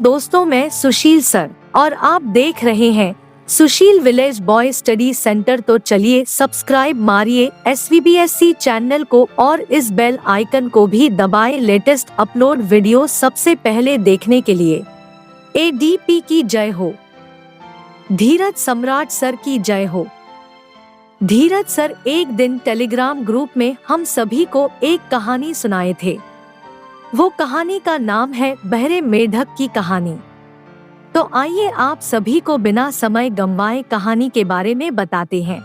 दोस्तों, मैं सुशील सर और आप देख रहे हैं सुशील विलेज बॉय स्टडी सेंटर। तो चलिए सब्सक्राइब मारिए SVBSC चैनल को और इस बेल आइकन को भी दबाएं लेटेस्ट अपलोड वीडियो सबसे पहले देखने के लिए। ADP की जय हो, धीरज सम्राट सर की जय हो। धीरज सर एक दिन टेलीग्राम ग्रुप में हम सभी को एक कहानी सुनाए थे। वो कहानी का नाम है बहरे मेढक की कहानी। तो आइए आप सभी को बिना समय गंवाए कहानी के बारे में बताते हैं।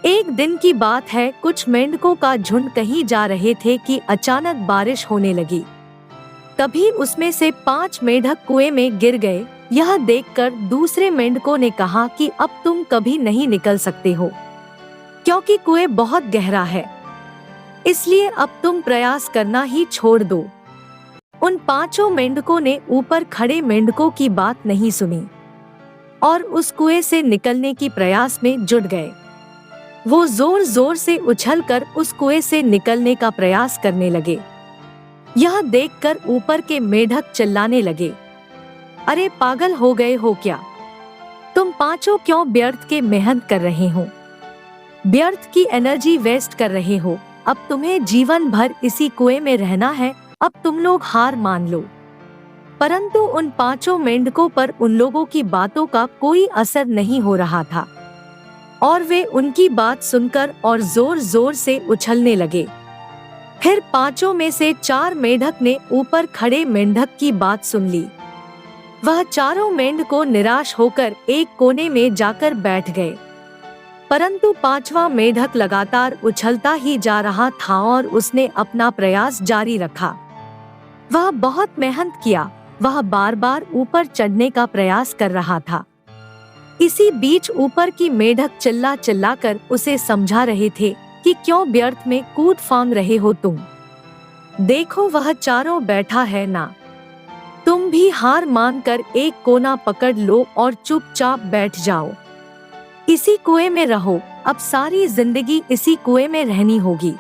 एक दिन की बात है, कुछ मेंढकों का झुंड कहीं जा रहे थे कि अचानक बारिश होने लगी। तभी उसमें से 5 मेढक कुएं में गिर गए। यह देखकर दूसरे मेंढकों ने कहा कि अब तुम कभी नहीं निकल सकते हो, क्योंकि कुएं बहुत गहरा है, इसलिए अब तुम प्रयास करना ही छोड़ दो। उन 5 मेंढकों ने ऊपर खड़े मेंढकों की बात नहीं सुनी और उस कुएं से निकलने की प्रयास में जुट गए। वो जोर जोर से उछलकर उस कुएं से निकलने का प्रयास करने लगे। यह देखकर ऊपर के मेढक चिल्लाने लगे, अरे पागल हो गए हो क्या? तुम 5 क्यों व्यर्थ के मेहनत कर रहे हो? व्यर्थ की एनर्जी वेस्ट कर रहे हो। अब तुम्हें जीवन भर इसी कुएं में रहना है। अब तुम लोग हार मान लो। परंतु उन 5 मेंढकों पर उन लोगों की बातों का कोई असर नहीं हो रहा था और वे उनकी बात सुनकर और जोर जोर से उछलने लगे। फिर 5 में से 4 मेंढक ने ऊपर खड़े मेंढक की बात सुन ली। वह चारों मेंढकों निराश होकर एक कोने में जाकर बैठ गए। परंतु 5वां मेढक लगातार उछलता ही जा रहा था और उसने अपना प्रयास जारी रखा। वह बहुत मेहनत किया। वह बार बार ऊपर चढ़ने का प्रयास कर रहा था। इसी बीच ऊपर की मेढक चिल्ला चिल्लाकर उसे समझा रहे थे कि क्यों व्यर्थ में कूद फांद रहे हो तुम। देखो वह चारों बैठा है ना। तुम भी हार मानकर एक कोना पकड़ लो और चुपचाप बैठ जाओ। इसी कुएं में रहो। अब सारी जिंदगी इसी कुएं में रहनी होगी।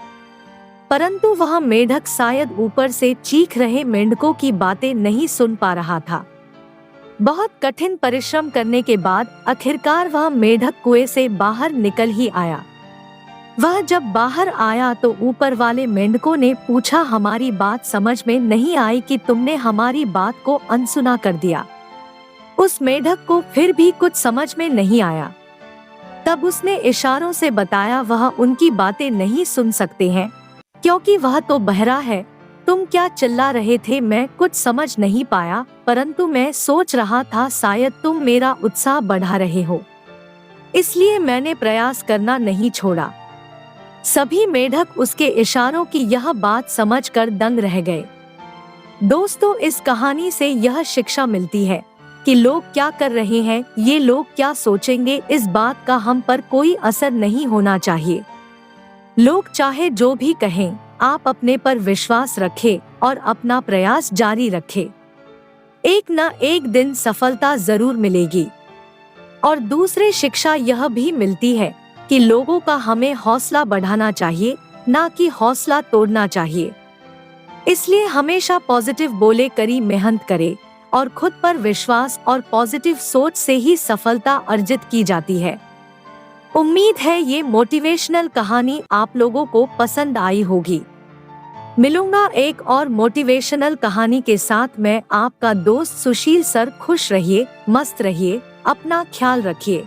परंतु वह मेढक शायद ऊपर से चीख रहे मेंढकों की बातें नहीं सुन पा रहा था। बहुत कठिन परिश्रम करने के बाद आखिरकार वह मेढक कुएं से बाहर निकल ही आया। वह जब बाहर आया तो ऊपर वाले मेंढकों ने पूछा, हमारी बात समझ में नहीं आई कि तुमने हमारी बात को अनसुना कर दिया। उस मेढक को फिर भी कुछ समझ में नहीं आया। तब उसने इशारों से बताया वह उनकी बातें नहीं सुन सकते हैं, क्योंकि वह तो बहरा है। तुम क्या चिल्ला रहे थे मैं कुछ समझ नहीं पाया, परंतु मैं सोच रहा था शायद तुम मेरा उत्साह बढ़ा रहे हो, इसलिए मैंने प्रयास करना नहीं छोड़ा। सभी मेढक उसके इशारों की यह बात समझकर दंग रह गए। दोस्तों, इस कहानी से यह शिक्षा मिलती है कि लोग क्या कर रहे हैं, ये लोग क्या सोचेंगे, इस बात का हम पर कोई असर नहीं होना चाहिए। लोग चाहे जो भी कहें, आप अपने पर विश्वास रखें और अपना प्रयास जारी रखें। एक न एक दिन सफलता जरूर मिलेगी। और दूसरी शिक्षा यह भी मिलती है कि लोगों का हमें हौसला बढ़ाना चाहिए, ना कि हौसला तोड़ना चाहिए। इसलिए हमेशा पॉजिटिव बोले करी मेहनत करे और खुद पर विश्वास और पॉजिटिव सोच से ही सफलता अर्जित की जाती है। उम्मीद है ये मोटिवेशनल कहानी आप लोगों को पसंद आई होगी। मिलूंगा एक और मोटिवेशनल कहानी के साथ। मैं आपका दोस्त सुशील सर। खुश रहिए, मस्त रहिए, अपना ख्याल रखिए।